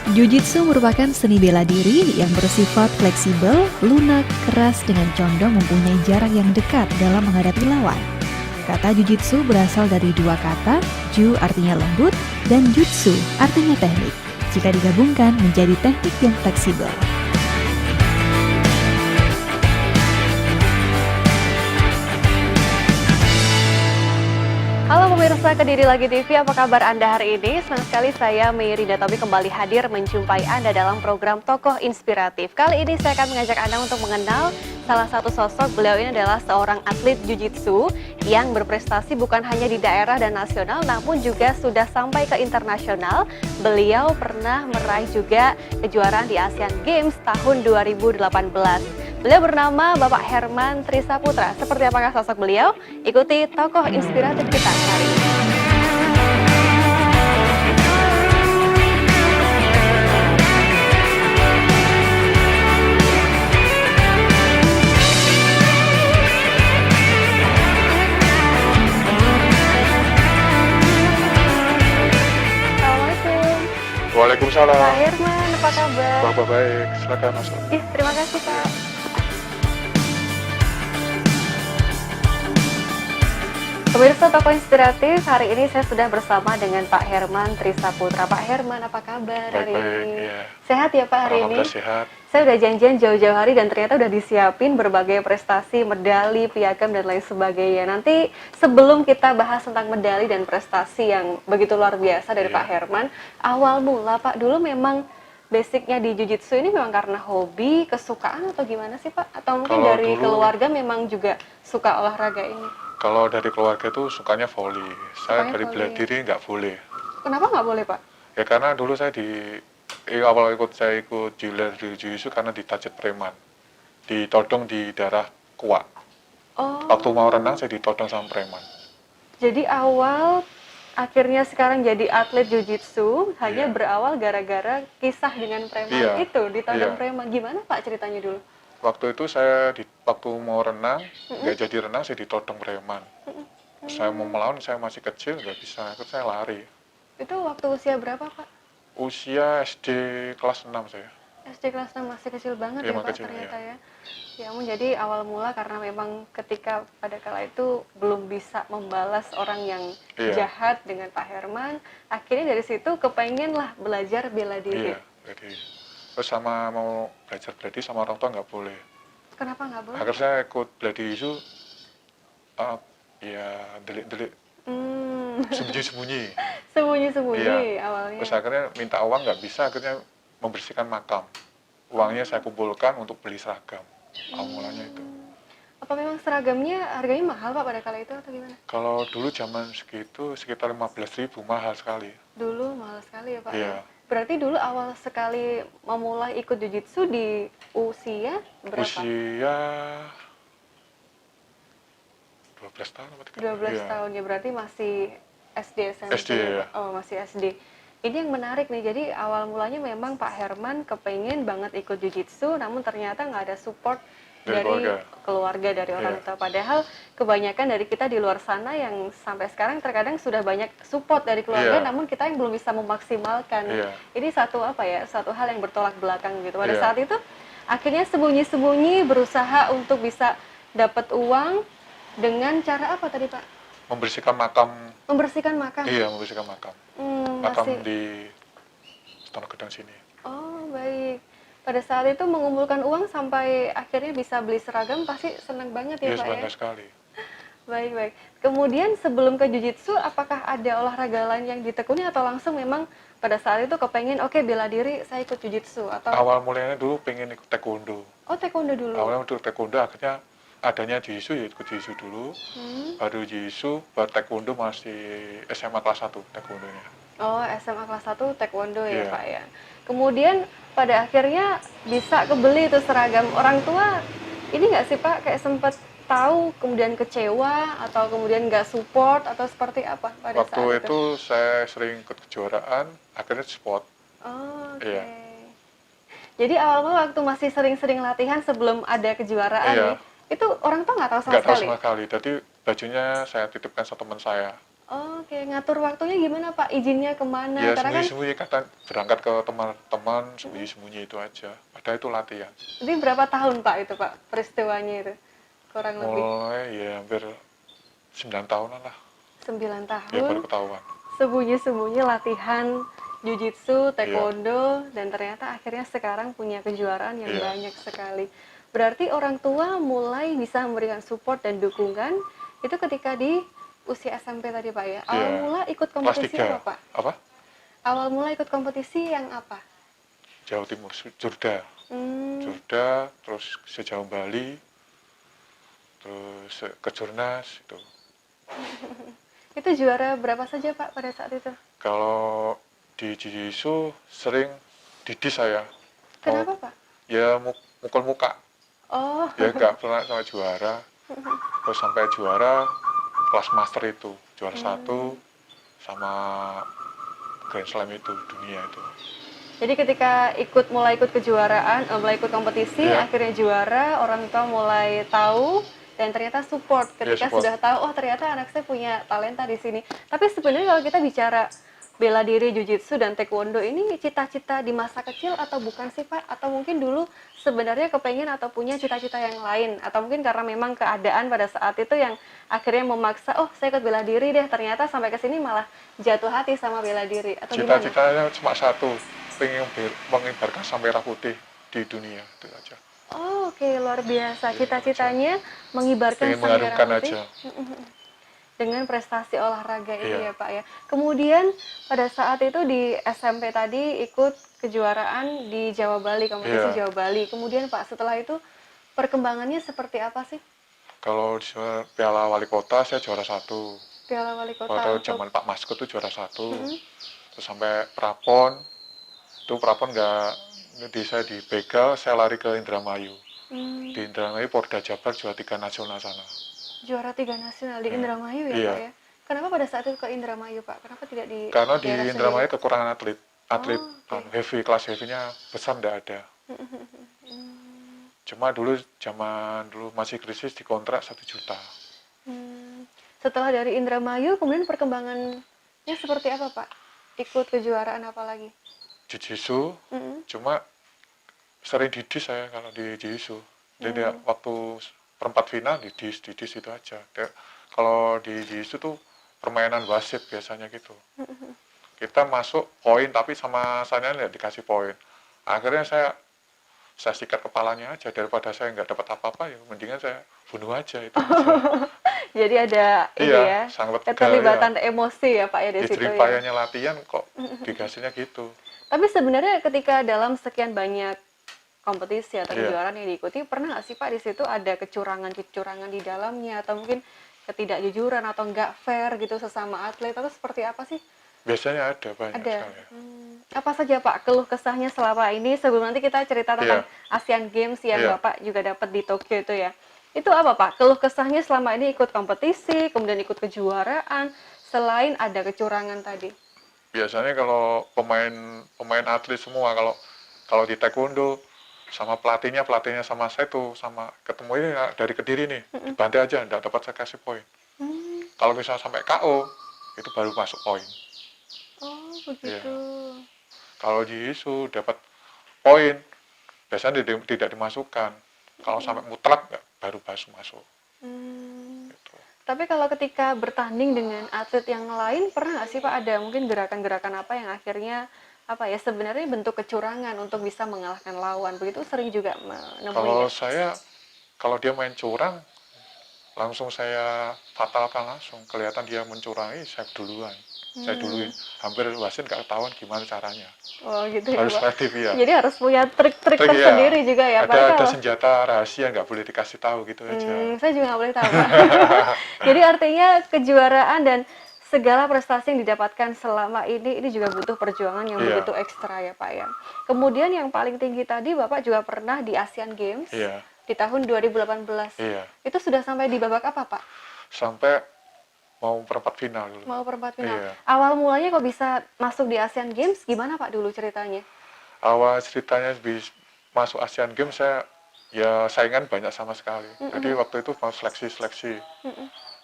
Jiu-jitsu merupakan seni bela diri yang bersifat fleksibel, lunak, keras dengan condong mempunyai jarak yang dekat dalam menghadapi lawan. Kata jiu-jitsu berasal dari dua kata, ju artinya lembut dan jutsu artinya teknik. Jika digabungkan menjadi teknik yang fleksibel. Halo pemirsa Kediri Lagi TV, apa kabar Anda hari ini? Senang sekali saya Mary Datobi kembali hadir menjumpai Anda dalam program Tokoh Inspiratif. Kali ini saya akan mengajak Anda untuk mengenal salah satu sosok. Beliau ini adalah seorang atlet Jiu-Jitsu yang berprestasi bukan hanya di daerah dan nasional, namun juga sudah sampai ke internasional. Beliau pernah meraih juga kejuaraan di Asian Games tahun 2018. Beliau bernama Bapak Herman Trisaputra. Seperti apakah sosok beliau? Ikuti Tokoh Inspiratif kita hari ini. Assalamualaikum. Waalaikumsalam. Pak Herman, apa kabar? Bapak baik, silakan masuk. Terima kasih Pak. Pemirsa Tokoh Inspiratif, hari ini saya sudah bersama dengan Pak Herman Trisaputra. Pak Herman, apa kabar hari ini? Iya. Sehat ya Pak hari ini? Alhamdulillah sehat. Saya udah janjian jauh-jauh hari dan ternyata udah disiapin berbagai prestasi, medali, piagam, dan lain sebagainya. Nanti sebelum kita bahas tentang medali dan prestasi yang begitu luar biasa dari Pak Herman, awal mula Pak, dulu memang basicnya di Jiu-Jitsu ini memang karena hobi, kesukaan atau gimana sih Pak? Atau mungkin Kalau dari dulu- keluarga memang juga suka olahraga ini? Kalau dari keluarga itu sukanya volley. Saya Sukanya dari bela volley. diri nggak boleh. Kenapa nggak boleh Pak? Ya karena dulu saya awal saya ikut Jiu-Jitsu karena di target preman. Ditodong di daerah kuak. Oh, Waktu mau renang saya ditodong sama preman. jadi awal akhirnya sekarang jadi atlet Jiu-Jitsu hanya Iya. berawal gara-gara kisah dengan preman Iya. itu, ditodong Iya. preman. Gimana Pak ceritanya dulu? Waktu itu waktu mau renang, nggak jadi renang, saya ditodong preman. Saya mau melawan, saya masih kecil, nggak bisa. Akhirnya saya lari. Itu waktu usia berapa Pak? Usia SD kelas 6 saya. SD kelas 6, masih kecil banget Iya, ya Pak kecil, ternyata iya. ya. Ya ampun, jadi awal mula karena memang ketika pada kala itu belum bisa membalas orang yang Iya. jahat dengan Pak Herman, akhirnya dari situ kepengen lah belajar bela diri. Iya, jadi terus sama mau belajar bela diri sama orang tua nggak boleh. Kenapa nggak boleh? Akhirnya saya ikut bela diri itu, ya delik-delik, Hmm, sembunyi-sembunyi. sembunyi-sembunyi awalnya. Terus akhirnya minta uang nggak bisa, akhirnya membersihkan makam. Uangnya saya kumpulkan untuk beli seragam. Awal mulanya itu. Apa memang seragamnya harganya mahal Pak pada kala itu atau gimana? Kalau dulu zaman segitu sekitar 15.000, mahal sekali. Dulu mahal sekali ya Pak. Iya. Berarti dulu awal sekali memulai ikut Jiu-Jitsu di usia berapa? Usia 12 tahun atau 13 12 Iya. tahun ya, berarti masih SD SMP. SD, ya. Oh, masih SD. Ini yang menarik nih, jadi awal mulanya memang Pak Herman kepengen banget ikut Jiu-Jitsu, namun ternyata nggak ada support Dari dari keluarga. keluarga, dari orang Iya. tua. Padahal kebanyakan dari kita di luar sana yang sampai sekarang terkadang sudah banyak support dari keluarga, Iya. namun kita yang belum bisa memaksimalkan. Iya. Ini satu satu hal yang bertolak belakang gitu. Pada Iya. saat itu akhirnya sembunyi-sembunyi berusaha untuk bisa dapat uang dengan cara apa tadi Pak? Membersihkan makam. Membersihkan makam. Iya, membersihkan makam. Makam Masih. di Setono Gedang sini. Oh, baik. Pada saat itu mengumpulkan uang sampai akhirnya bisa beli seragam, pasti senang banget ya Iya, Pak ya? bangga sekali. Baik, baik. Kemudian sebelum ke Jiu-Jitsu, apakah ada olahraga lain yang ditekuni atau langsung memang pada saat itu kepengen, oke bela diri, saya ikut Jiu-Jitsu? Atau Awal mulanya dulu pengen ikut taekwondo. oh taekwondo dulu? Awalnya untuk taekwondo, akhirnya adanya Jiu-Jitsu, ya ikut Jiu-Jitsu dulu. Baru Jiu-Jitsu, baru taekwondo masih SMA kelas 1 taekwondonya. Oh, SMA kelas 1 taekwondo ya Iya. Pak ya. Kemudian pada akhirnya bisa kebeli itu seragam. Orang tua ini nggak sih Pak, kayak sempat tahu kemudian kecewa atau kemudian nggak support atau seperti apa pada Waktu saat itu saya sering ikut kejuaraan, akhirnya sport. Oh, oke. Iya. Jadi awal-awal waktu masih sering-sering latihan sebelum ada kejuaraan Iya. nih, itu orang tua nggak tahu sama Nggak tahu sekali? sama sekali. Jadi bajunya saya titipkan sama teman saya. Oke, ngatur waktunya gimana Pak? Izinnya kemana? Ya Karena kan, sembunyi-sembunyi, kadang berangkat ke teman-teman, sembunyi-sembunyi itu aja. Padahal itu latihan. jadi berapa tahun Pak itu Pak peristiwanya itu? Kurang lebih Mulai ya hampir 9 tahunan lah, 9 ya tahun, baru ketahuan. sembunyi-sembunyi latihan jujitsu, Iya, taekwondo, dan ternyata akhirnya sekarang punya kejuaraan yang iya, banyak sekali. Berarti orang tua mulai bisa memberikan support dan dukungan itu ketika di usia SMP tadi Pak ya. Awal iya. mula ikut Kelas kompetisi 3. apa Pak? Apa? Awal mula ikut kompetisi yang apa? Jawa Timur, Jurda. Hmm, Jurda, terus sejauh Bali, terus ke Jurnas itu. itu juara berapa saja Pak pada saat itu? Kalau di Jiu-Jitsu sering didis saya. Oh, Kenapa Pak? ya mukul muka. Oh, Ya nggak pernah sampai juara. Terus sampai juara kelas master itu. Juara satu sama Grand Slam itu, dunia itu. jadi ketika mulai ikut kejuaraan, mulai ikut kompetisi, Iya, akhirnya juara, orang tua mulai tahu dan ternyata support iya ketika support. sudah tahu, oh ternyata anak saya punya talenta di sini. Tapi sebenarnya kalau kita bicara bela diri, jujitsu dan taekwondo ini cita-cita di masa kecil atau bukan sih Pak? Atau mungkin dulu sebenarnya kepengen atau punya cita-cita yang lain? Atau mungkin karena memang keadaan pada saat itu yang akhirnya memaksa, oh saya ikut bela diri deh, ternyata sampai ke sini malah jatuh hati sama bela diri atau gimana? Cita-citanya cuma satu, pengen mengibarkan sang merah putih di dunia itu aja. Oh, oke, luar biasa. Itu aja. Cita-citanya mengibarkan Pengen sang merah mengharumkan putih aja. dengan prestasi olahraga itu Iya, ya, Pak ya. Kemudian pada saat itu di SMP tadi ikut kejuaraan di Jawa Bali, kompetisi iya. Jawa Bali. Kemudian Pak, setelah itu perkembangannya seperti apa sih? Kalau di Piala Wali Kota saya juara satu. Piala Wali Kota Pada untuk zaman Pak Masko tuh juara satu. Mm-mm. Terus sampai Prapon, itu Prapon nggak di saya dibegal, saya lari ke Indramayu. Hmm, Di Indramayu Porda Jabar juara 3 nasional sana. juara 3 nasional di Ya. Indramayu ya, Iya, Pak ya. Kenapa pada saat itu ke Indramayu, Pak? Kenapa tidak di karena di daerah sendiri? Indramayu kekurangan atlet. Atlet Oh, oke. heavy, kelas heavy-nya besar nggak ada. Cuma dulu zaman dulu masih krisis dikontrak 1 juta. Hmm, setelah dari Indramayu, kemudian perkembangannya seperti apa, Pak? Ikut kejuaraan apa lagi? Jiu-jitsu, Mm-mm. cuma sering didis saya kalau di jiu-jitsu. Jadi Hmm. waktu perempat final didis itu aja. Kalau di jiu-jitsu tuh permainan wasit biasanya gitu. Kita masuk poin tapi sama saya nggak dikasih poin. Akhirnya saya sikat kepalanya aja daripada saya nggak dapat apa-apa, ya mendingan saya bunuh aja itu aja. Jadi ada ini Iya, ya, sangat ya. keterlibatan emosi ya, Pak ya di situ Istri ya. payahnya latihan kok dikasihnya gitu. Tapi sebenarnya ketika dalam sekian banyak kompetisi atau Iya. kejuaraan yang diikuti, pernah nggak sih Pak di situ ada kecurangan-kecurangan di dalamnya atau mungkin ketidakjujuran atau nggak fair gitu sesama atlet atau seperti apa sih? Biasanya ada banyak Ada. sekali. Apa saja Pak keluh kesahnya selama ini sebelum nanti kita cerita tentang Iya, Asian Games yang iya. Bapak juga dapat di Tokyo itu ya. Itu apa Pak? Keluh kesahnya selama ini ikut kompetisi, kemudian ikut kejuaraan, selain ada kecurangan tadi. Biasanya kalau pemain atlet semua, kalau kalau di taekwondo sama pelatihnya sama saya tuh sama ketemu ini dari Kediri nih, dibantai aja nggak dapat saya kasih poin. Hmm, Kalau misalnya sampai KO itu baru masuk poin. oh Iya. begitu. Kalau di isu dapat poin biasanya tidak dimasukkan. Kalau sampai mutlak baru masuk. Hmm. Gitu. Tapi kalau ketika bertanding dengan atlet yang lain, pernah nggak sih Pak ada mungkin gerakan-gerakan apa yang akhirnya apa ya sebenarnya bentuk kecurangan untuk bisa mengalahkan lawan? Begitu sering juga menemui Kalau nggak? saya kalau dia main curang langsung saya fatalkan langsung. Kelihatan dia mencurangi, saya duluan. Saya duluin. Hampir wasit nggak ketahuan gimana caranya. Oh gitu ya Harus Pak. kreatif ya. Jadi harus punya trik-trik Trik ya. tersendiri juga ya Pak. Ada Kalau senjata rahasia nggak boleh dikasih tahu gitu aja. saya juga nggak boleh tahu Pak. Jadi artinya kejuaraan dan segala prestasi yang didapatkan selama ini juga butuh perjuangan yang Iya. begitu ekstra ya Pak ya. Kemudian yang paling tinggi tadi Bapak juga pernah di Asian Games Iya. di tahun 2018. Iya. Itu sudah sampai di babak apa Pak? Sampai mau perempat final dulu. Mau perempat final. Iya. Awal mulanya kok bisa masuk di Asian Games gimana Pak dulu ceritanya? Awal ceritanya masuk Asian Games saya ya saingan banyak sama sekali. Jadi waktu itu mau seleksi.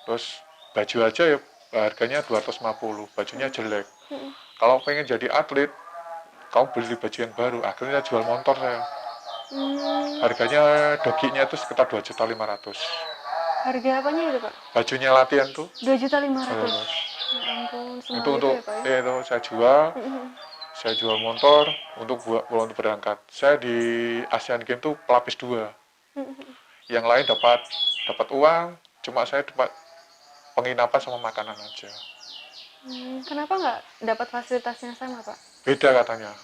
Terus baju aja ya harganya 250, bajunya jelek. Kalau pengen jadi atlet, kamu beli baju yang baru. Akhirnya jual motor saya. Harganya doginya itu sekitar 2.500.000. Harga apanya itu Pak? Bajunya latihan tuh. 2.500.000. Terus, Ya ampun, itu semahal itu untuk ya Pak ya? itu saya jual motor untuk untuk berangkat. Saya di Asian Games tuh pelapis 2. Yang lain dapat uang, cuma saya dapat penginapan sama makanan aja. Kenapa nggak dapat fasilitasnya sama Pak? Beda katanya.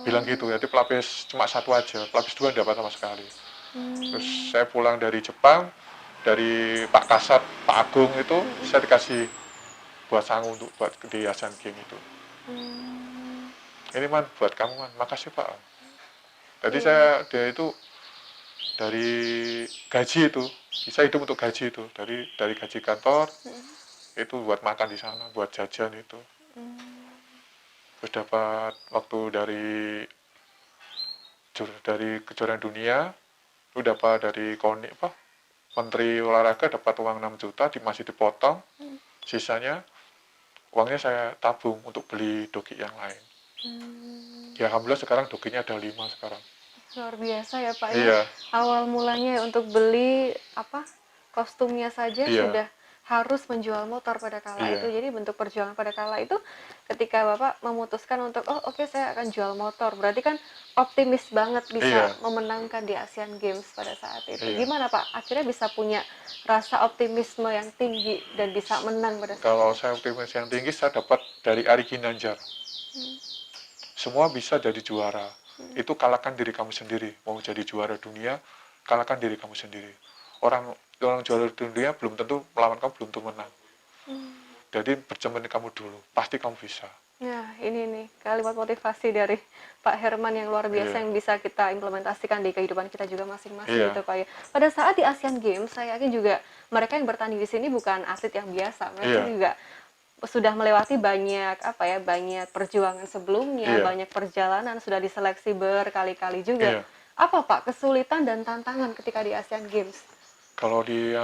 Bilang gitu, jadi pelapis cuma 1 aja, pelapis 2 dapat sama sekali. Terus saya pulang dari Jepang, dari Pak Kasat, Pak Agung itu, saya dikasih buat sangu untuk buat di Asian Games itu. Ini man, buat kamu man, makasih Pak. Jadi dia itu dari gaji itu, bisa hidup untuk gaji itu, dari gaji kantor, itu buat makan di sana, buat jajan itu. Terus dapat waktu dari kejuaraan dunia, itu dapat dari Menteri Olahraga dapat uang 6 juta, masih dipotong, sisanya uangnya saya tabung untuk beli dogi yang lain. Ya alhamdulillah sekarang doginya ada 5 sekarang. Luar biasa ya Pak ya. Iya. Awal mulanya untuk beli kostumnya saja Iya. sudah harus menjual motor pada kala itu. Jadi bentuk perjuangan pada kala itu ketika Bapak memutuskan untuk oke, saya akan jual motor. Berarti kan optimis banget bisa memenangkan di Asian Games pada saat itu. Gimana Pak? Akhirnya bisa punya rasa optimisme yang tinggi dan bisa menang pada saat Kalau itu. saya optimis yang tinggi saya dapat dari Ari Ginanjar. Semua bisa jadi juara. Itu kalahkan diri kamu sendiri. Mau jadi juara dunia, kalahkan diri kamu sendiri. Orang juara dunia belum tentu melawan kamu, belum tentu menang. Jadi bercermin kamu dulu, pasti kamu bisa. Nah, ini nih kalimat motivasi dari Pak Herman yang luar biasa yang bisa kita implementasikan di kehidupan kita juga masing-masing gitu Pak ya. Pada saat di Asian Games, saya yakin juga mereka yang bertanding di sini bukan atlet yang biasa. Mereka juga sudah melewati banyak banyak perjuangan sebelumnya, banyak perjalanan, sudah diseleksi berkali-kali juga. Apa Pak kesulitan dan tantangan ketika di Asian Games? Kalau di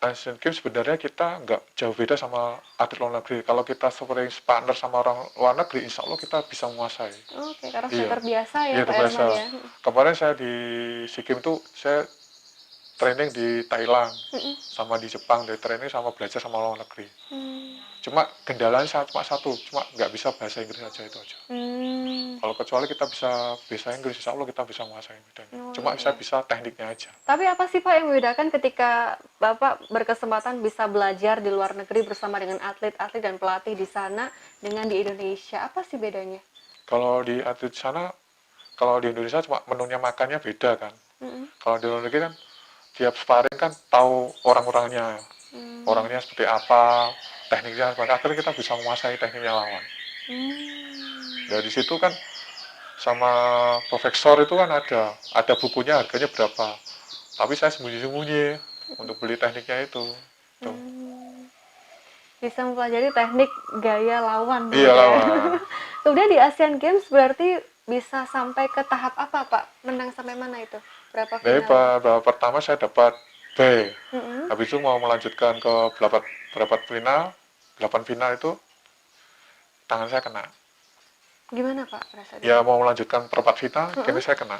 Asian Games sebenarnya kita nggak jauh beda sama atlet luar negeri. Kalau kita sering partner sama orang luar negeri, insya Allah kita bisa menguasai. Oke, karena sudah terbiasa ya Pak terbiasa. Herman ya. Kemarin saya di SEA Games tuh saya training di Thailand sama di Jepang, dari training sama belajar sama luar negeri. Cuma kendalanya cuma satu, cuma nggak bisa bahasa Inggris aja itu aja. Kalau kecuali kita bisa bahasa Inggris, insya Allah kita bisa menguasai medannya. Cuma saya bisa tekniknya aja. Tapi apa sih Pak yang membedakan ketika Bapak berkesempatan bisa belajar di luar negeri bersama dengan atlet-atlet dan pelatih di sana dengan di Indonesia? Apa sih bedanya? Kalau di atlet sana, kalau di Indonesia cuma menunya makannya beda kan. Kalau di luar negeri kan tiap sparring kan tahu orang-orangnya, orangnya seperti apa, tekniknya, maka akhirnya kita bisa menguasai tekniknya lawan. Dari situ kan sama profesor itu kan ada bukunya harganya berapa, tapi saya sembunyi-sembunyi untuk beli tekniknya itu. Bisa mempelajari teknik gaya lawan. Iya, lawan. Kemudian di Asian Games berarti bisa sampai ke tahap apa Pak? Menang sampai mana itu? Berapa final? Dari babak pertama saya dapat B. Habis itu mau melanjutkan ke berapa final, 8 final itu tangan saya kena. Gimana Pak rasanya? Ya mau melanjutkan perempat final, kini saya kena.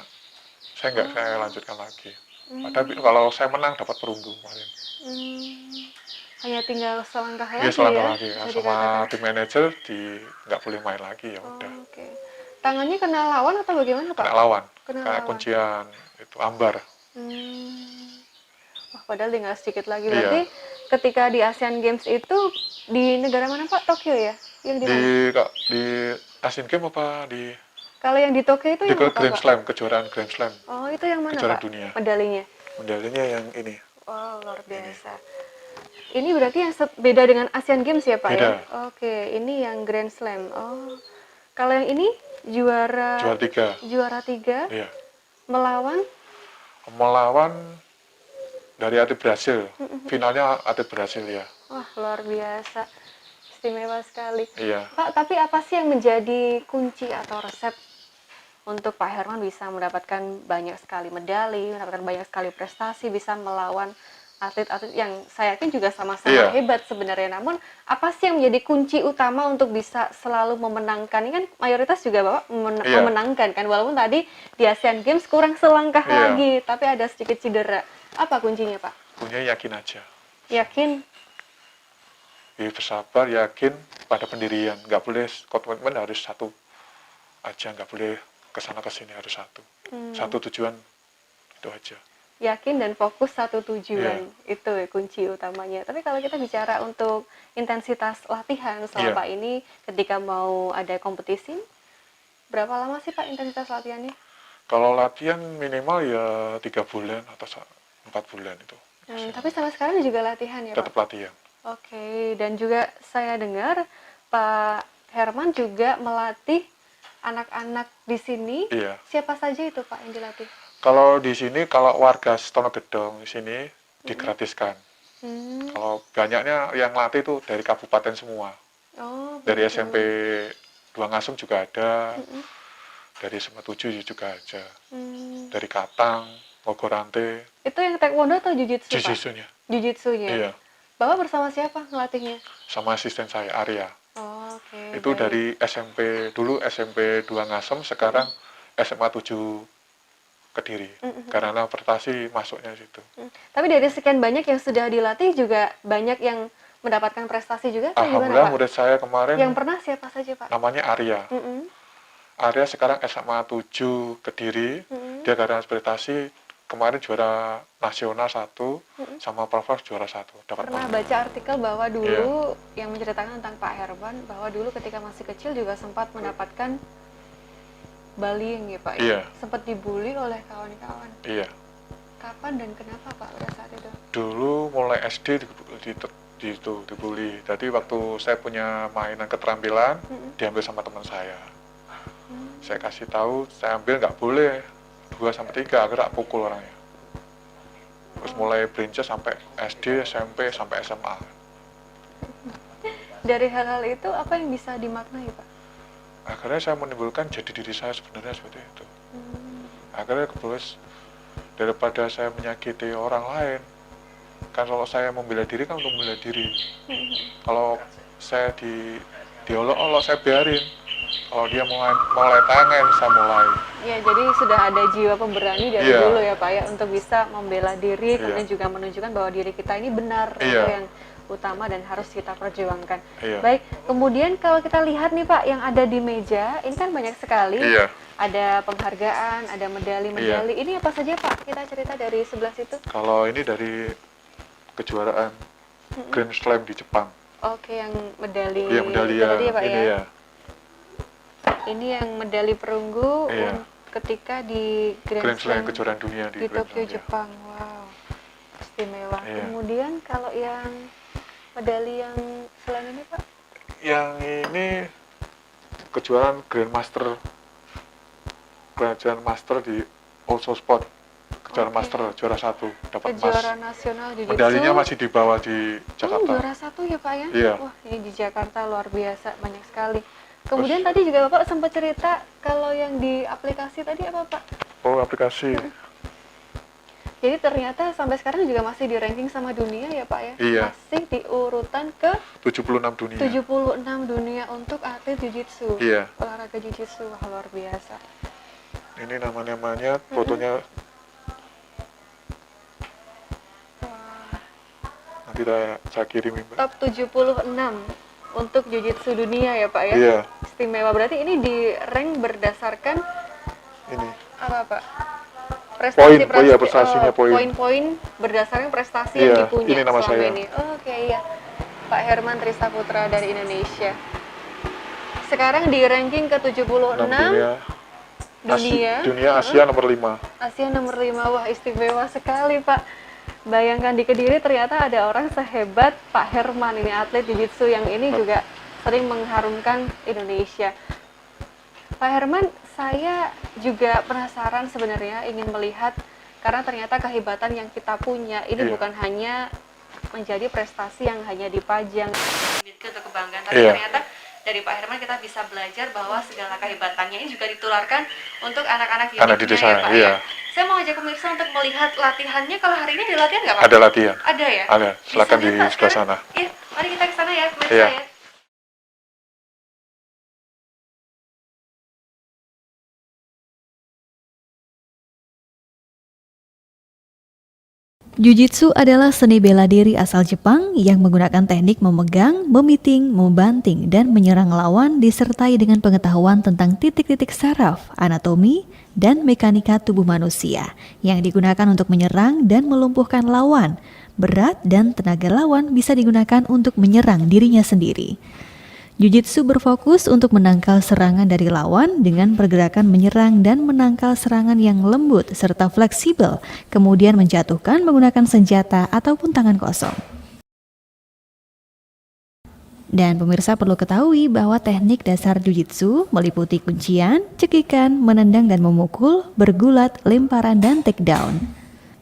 Saya nggak saya lanjutkan lagi. Padahal kalau saya menang dapat perunggu kemarin. Hanya tinggal selangkah lagi Iya, selangkah ya? lagi. Sama tim manajer nggak boleh main lagi, ya udah. Oke. Tangannya kena lawan atau bagaimana Pak? Kena lawan. Kena Kayak lawan. kuncian itu ambar. Wah, padahal tinggal sedikit lagi. Berarti ketika di Asian Games itu di negara mana Pak? Tokyo ya? Yang di Asian Games apa di Kalau yang di Tokyo itu di yang apa Grand Pak? Slam, kejuaraan Grand Slam. Oh, itu yang mana Kejuaraan Pak? dunia. Medalinya? Medalinya yang ini. Wow, luar biasa. Ini berarti yang beda dengan Asian Games ya Pak Beda. ya? Oke, ini yang Grand Slam. Oh, kalau yang ini juara 3. Juara 3 Iya. melawan dari atlet Brasil. Finalnya atlet Brasil ya. Wah, luar biasa. Istimewa sekali. Iya. Pak, tapi apa sih yang menjadi kunci atau resep untuk Pak Herman bisa mendapatkan banyak sekali medali, mendapatkan banyak sekali prestasi, bisa melawan atlet-atlet yang saya yakin juga sama-sama Iya. hebat sebenarnya. Namun apa sih yang menjadi kunci utama untuk bisa selalu memenangkan? Ini kan mayoritas juga Bapak Iya. memenangkan kan, walaupun tadi di Asian Games kurang selangkah Iya. lagi, tapi ada sedikit cedera. Apa kuncinya Pak? Punya yakin aja. Yakin? Ya, bersabar, yakin pada pendirian. Nggak boleh, komitmen harus satu aja, nggak boleh kesana kesini, harus satu. Satu tujuan, itu aja. Yakin dan fokus satu tujuan, Iya. itu ya kunci utamanya. Tapi kalau kita bicara untuk intensitas latihan selama Iya. ini ketika mau ada kompetisi, berapa lama sih Pak intensitas latihannya? Kalau latihan minimal ya 3 bulan atau 4 bulan itu. Tapi sampai sekarang juga latihan ya Tetap Pak? latihan. Oke, dan juga saya dengar Pak Herman juga melatih anak-anak di sini. Iya. Siapa saja itu Pak yang dilatih? Kalau di sini, kalau warga Setono Gedong di sini digratiskan. Kalau banyaknya yang latih itu dari kabupaten semua. Oh, Dari begitu. SMP 2 Ngasem juga ada. Dari SMA 7 juga ada. Dari Katang, Bogorante, Itu yang taekwondo atau jujitsu Pak? Jujitsunya. Jujitsunya. Iya. Bapak bersama siapa ngelatihnya? Sama asisten saya, Arya. Oh, oke. Itu baik. dari SMP, dulu SMP 2 Ngasem, sekarang SMA 7 Kediri. Karena prestasi masuknya situ. Tapi dari sekian banyak yang sudah dilatih juga banyak yang mendapatkan prestasi juga atau gimana Alhamdulillah Pak? murid saya kemarin Yang pernah siapa saja Pak? namanya Arya. Mm-mm. Arya sekarang SMA 7 Kediri. Dia karena prestasi kemarin juara nasional 1 sama Provos juara 1. Dapat Pernah emas. baca artikel bahwa dulu yang menceritakan tentang Pak Herman bahwa dulu ketika masih kecil juga sempat mendapatkan bullying ya Pak? Iya. Sempat dibully oleh kawan-kawan. Iya. Kapan dan kenapa Pak pada saat itu? Dulu mulai SD dibully. Jadi waktu saya punya mainan keterampilan, diambil sama teman saya. Saya kasih tahu, saya ambil nggak boleh 2 sampai 3, akhirnya tak pukul orangnya. Terus mulai berinca sampai SD, SMP, sampai SMA. Dari hal-hal itu apa yang bisa dimaknai Pak? Akhirnya saya menimbulkan jadi diri saya sebenarnya seperti itu. Akhirnya kebetulan daripada saya menyakiti orang lain, kan kalau saya membela diri kan untuk membela diri. Kalau saya diolok-olok saya biarin. Kalau dia mulai tangan, saya mulai. Ya, jadi sudah ada jiwa pemberani dari Iya. dulu ya Pak ya untuk bisa membela diri, Iya. kemudian juga menunjukkan bahwa diri kita ini benar, Iya. itu yang utama dan harus kita perjuangkan. Iya. Baik, kemudian kalau kita lihat nih Pak yang ada di meja, ini kan banyak sekali. Iya. Ada penghargaan, ada medali-medali. Ini apa saja Pak? Kita cerita dari sebelah situ. Kalau ini dari kejuaraan Grand Slam di Jepang. Oke, yang medali. Iya, medali itu ya, tadi Pak ini ya. Ini yang medali perunggu Iya. ketika di Grand Slam Slam kejuaraan dunia di Grand Tokyo, Slam, ya. Jepang. Wow, istimewa. Iya. Kemudian kalau yang medali yang selain ini Pak? Yang ini kejuaraan Grandmaster di Oslo Sport. Kejuaraan Oke. Master juara 1, dapat emas. Kejuaraan nasional jujitsu. Medalinya masih dibawa di Jakarta. Juara 1 ya Pak ya? Iya. Wah, ini di Jakarta luar biasa, banyak sekali. Kemudian tadi juga Bapak sempat cerita kalau yang di aplikasi tadi apa Pak? Oh, aplikasi. Jadi ternyata sampai sekarang juga masih di ranking sama dunia ya Pak ya? Iya. Masih di urutan ke 76 dunia. 76 dunia untuk atlet jujitsu. Iya. Olahraga jujitsu, wah luar biasa. Ini namanya fotonya Wah, nanti saya kirim, Mbak. top 76 untuk jujitsu dunia ya Pak ya? Iya, Istimewa, berarti ini di rank berdasarkan ini. apa Pak? Poin, iya, prestasinya poin. Poin-poin berdasarkan prestasi Iya, yang dipunya ini nama selama saya. ini. Oke, iya. Pak Herman Trisaputra dari Indonesia. Sekarang di ranking ke-76 6 dunia. Dunia Asia nomor 5. Asia nomor 5, wah istimewa sekali Pak. Bayangkan di Kediri ternyata ada orang sehebat Pak Herman, ini atlet jiu-jitsu yang ini juga sering mengharumkan Indonesia. Pak Herman, saya juga penasaran sebenarnya ingin melihat, karena ternyata kehebatan yang kita punya ini Iya. bukan hanya menjadi prestasi yang hanya dipajang untuk kebanggaan, tapi Iya. ternyata dari Pak Herman kita bisa belajar bahwa segala kehebatannya ini juga ditularkan untuk anak-anak Anak didiknya didik ya saya, Pak iya. ya. Saya mau ajak pemirsa untuk melihat latihannya. Kalau hari ini ada latihan nggak Pak? Ada latihan. Ada ya? Ada. Silakan Bisa di lihat, Pak, sebelah sekarang? sana. Iya, mari kita ke sana ya pemirsa Iya. ya. Jiu-jitsu adalah seni bela diri asal Jepang yang menggunakan teknik memegang, memiting, membanting, dan menyerang lawan disertai dengan pengetahuan tentang titik-titik saraf, anatomi, dan mekanika tubuh manusia yang digunakan untuk menyerang dan melumpuhkan lawan. Berat dan tenaga lawan bisa digunakan untuk menyerang dirinya sendiri. Jiu-jitsu berfokus untuk menangkal serangan dari lawan dengan pergerakan menyerang dan menangkal serangan yang lembut serta fleksibel, kemudian menjatuhkan menggunakan senjata ataupun tangan kosong. Dan pemirsa perlu ketahui bahwa teknik dasar Jiu-jitsu meliputi kuncian, cekikan, menendang dan memukul, bergulat, lemparan, dan takedown.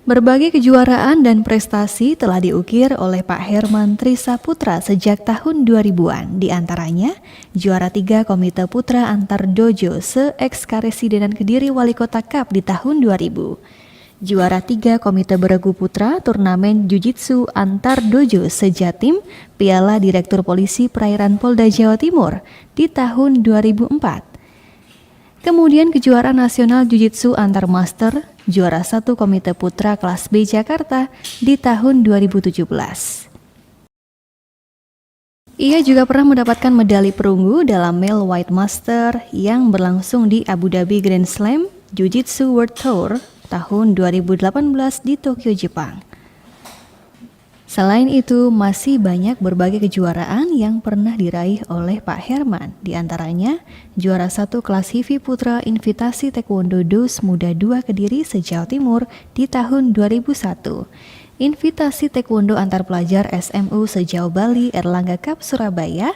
Berbagai kejuaraan dan prestasi telah diukir oleh Pak Herman Trisaputra sejak tahun 2000-an, diantaranya juara 3 Komite Putra Antar Dojo se-Eks-Karesidenan Kediri Wali Kota Cup di tahun 2000, juara 3 Komite Beregu Putra Turnamen Jiu-Jitsu Antar Dojo se-Jatim Piala Direktur Polisi Perairan Polda Jawa Timur di tahun 2004. Kemudian kejuaraan nasional Jiu-Jitsu Antar Master, juara 1 Komite Putra kelas B Jakarta di tahun 2017. Ia juga pernah mendapatkan medali perunggu dalam Male White Master yang berlangsung di Abu Dhabi Grand Slam Jiu-Jitsu World Tour tahun 2018 di Tokyo, Jepang. Selain itu, masih banyak berbagai kejuaraan yang pernah diraih oleh Pak Herman, diantaranya juara 1 kelas Hivi Putra Invitasi Taekwondo Dos Muda 2 Kediri se-Jawa Timur di tahun 2001, Invitasi Taekwondo Antar Pelajar SMU se-Jawa Bali Erlangga Cup Surabaya,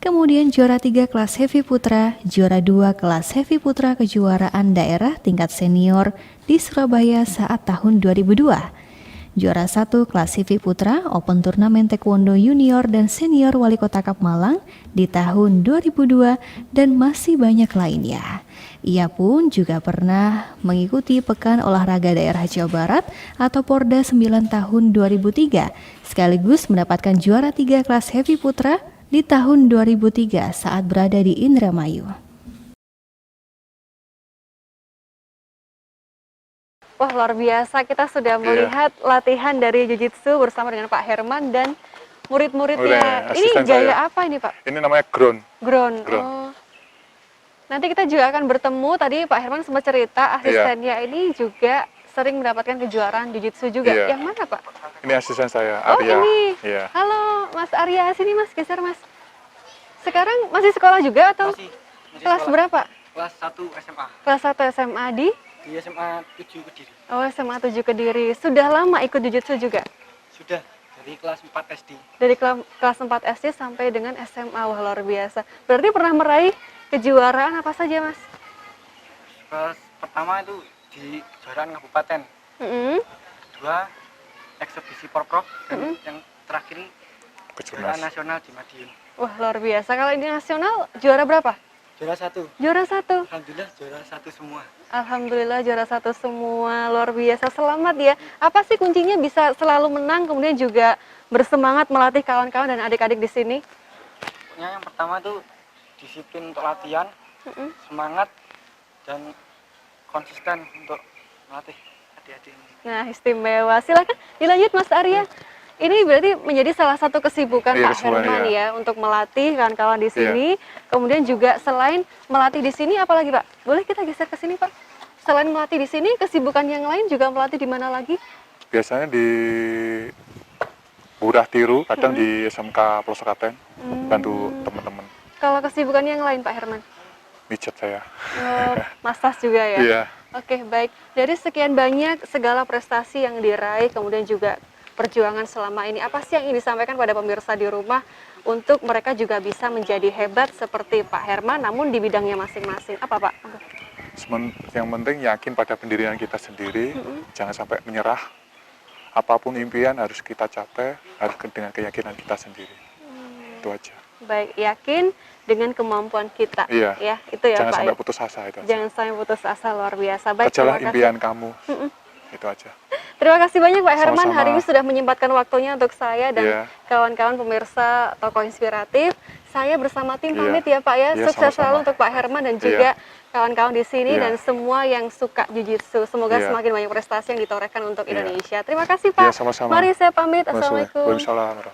kemudian juara 3 kelas Heavy Putra, juara 2 kelas Heavy Putra kejuaraan daerah tingkat senior di Surabaya saat tahun 2002, juara 1 kelas Heavy Putra Open Turnamen Taekwondo Junior dan Senior Wali Kota Cup Malang di tahun 2002, dan masih banyak lainnya. Ia pun juga pernah mengikuti Pekan Olahraga Daerah Jawa Barat atau Porda 9 tahun 2003, sekaligus mendapatkan juara 3 kelas Heavy Putra di tahun 2003 saat berada di Indramayu. Wah, luar biasa, kita sudah melihat latihan dari Jiu-Jitsu bersama dengan Pak Herman dan murid-muridnya. Ini gaya apa ini Pak? Ini namanya ground. Ground. Oh. Nanti kita juga akan bertemu, tadi Pak Herman sempat cerita asistennya ini juga sering mendapatkan kejuaraan Jiu-Jitsu juga. Yang mana Pak? Ini asisten saya, Oh Arya. ini, halo Mas Arya, sini Mas, geser Mas. Sekarang masih sekolah juga atau masih kelas sekolah. berapa? Kelas 1 SMA. Kelas 1 SMA di SMA 7 Kediri. Oh, SMA 7 Kediri. Sudah lama ikut Jiu-Jitsu juga? Sudah dari kelas 4 SD. Dari kelas 4 SD sampai dengan SMA. Wah, luar biasa. Berarti pernah meraih kejuaraan apa saja, Mas? Kelas pertama itu di kejuaraan kabupaten. Kedua eksebisi Porprov, dan yang terakhir kejuaraan nasional di Madiun. Wah, luar biasa. Kalau ini nasional juara berapa? Juara 1. Juara 1. Alhamdulillah juara 1 semua. Alhamdulillah juara 1 semua. Luar biasa. Selamat ya. Apa sih kuncinya bisa selalu menang, kemudian juga bersemangat melatih kawan-kawan dan adik-adik di sini? Yang pertama itu disiplin untuk latihan, semangat, dan konsisten untuk melatih adik-adik ini. Nah, istimewa. Silakan dilanjut Mas Arya. Ini berarti menjadi salah satu kesibukan Pak Herman ya untuk melatih kawan-kawan di sini. Kemudian juga selain melatih di sini, apalagi Pak? Boleh kita geser ke sini Pak? Selain melatih di sini, kesibukan yang lain juga melatih di mana lagi? Biasanya di Burah Tiru, kadang di SMK Plosokaten, bantu teman-teman. Kalau kesibukan yang lain Pak Herman? Mijet saya. Oh, massage juga ya? Iya. Oke, baik. Dari sekian banyak segala prestasi yang diraih, kemudian juga perjuangan selama ini, apa sih yang ingin disampaikan pada pemirsa di rumah untuk mereka juga bisa menjadi hebat seperti Pak Herman namun di bidangnya masing-masing? Apa Pak? Yang penting yakin pada pendirian kita sendiri, jangan sampai menyerah. Apapun impian harus kita capai, harus dengan keyakinan kita sendiri. Itu aja. Baik, yakin dengan kemampuan kita. Iya. Ya, itu ya Jangan Pak. sampai Ya. putus asa itu aja. Jangan sampai putus asa, luar biasa. Baik, Kejarlah terima kasih. impian kamu. Itu aja. Terima kasih banyak Pak Herman, Sama-sama. hari ini sudah menyempatkan waktunya untuk saya dan Iya. kawan-kawan pemirsa Tokoh Inspiratif. Saya bersama tim Iya. pamit ya Pak ya. Iya, Sukses sama-sama. selalu untuk Pak Herman dan juga kawan-kawan di sini Iya. dan semua yang suka jujitsu. Semoga Iya. semakin banyak prestasi yang ditorehkan untuk Iya. Indonesia. Terima kasih Pak. Iya, sama-sama. Mari saya pamit. Assalamualaikum. Waalaikumsalam.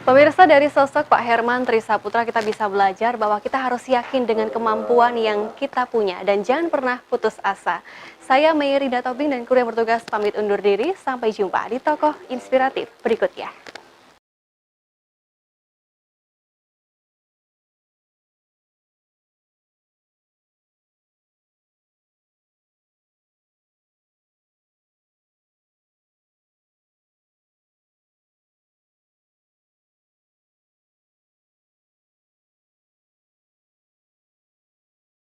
Pemirsa, dari sosok Pak Herman Trisaputra kita bisa belajar bahwa kita harus yakin dengan kemampuan yang kita punya dan jangan pernah putus asa. Saya Mei Rida Tobing dan kru yang bertugas pamit undur diri. Sampai jumpa di Tokoh Inspiratif berikutnya.